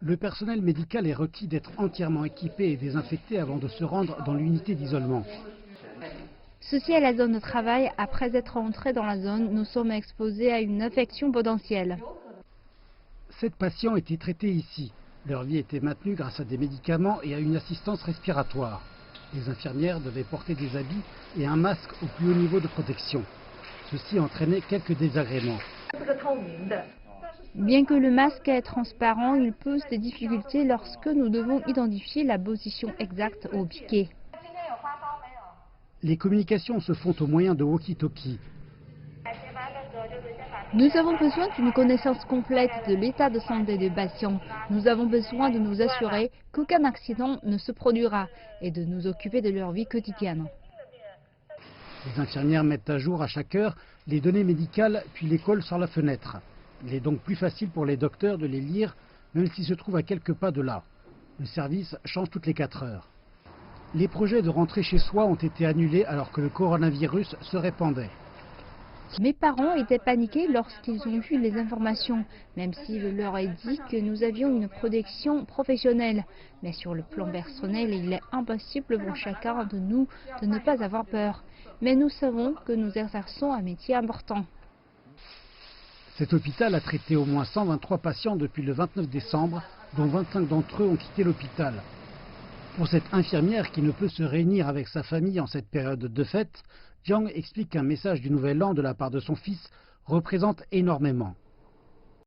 Le personnel médical est requis d'être entièrement équipé et désinfecté avant de se rendre dans l'unité d'isolement. Ceci est la zone de travail. Après être entrés dans la zone, nous sommes exposés à une infection potentielle. 7 patients étaient traités ici. Leur vie était maintenue grâce à des médicaments et à une assistance respiratoire. Les infirmières devaient porter des habits et un masque au plus haut niveau de protection. Ceci entraînait quelques désagréments. Bien que le masque est transparent, il pose des difficultés lorsque nous devons identifier la position exacte au piquet. Les communications se font au moyen de walkie-talkie. Nous avons besoin d'une connaissance complète de l'état de santé des patients. Nous avons besoin de nous assurer qu'aucun accident ne se produira et de nous occuper de leur vie quotidienne. Les infirmières mettent à jour à chaque heure les données médicales puis les collent sur la fenêtre. Il est donc plus facile pour les docteurs de les lire, même s'ils se trouvent à quelques pas de là. Le service change toutes les 4 heures. Les projets de rentrer chez soi ont été annulés alors que le coronavirus se répandait. Mes parents étaient paniqués lorsqu'ils ont vu les informations, même si je leur ai dit que nous avions une protection professionnelle. Mais sur le plan personnel, il est impossible pour chacun de nous de ne pas avoir peur. Mais nous savons que nous exerçons un métier important. Cet hôpital a traité au moins 123 patients depuis le 29 décembre, dont 25 d'entre eux ont quitté l'hôpital. Pour cette infirmière qui ne peut se réunir avec sa famille en cette période de fête, Jiang explique qu'un message du Nouvel An de la part de son fils représente énormément.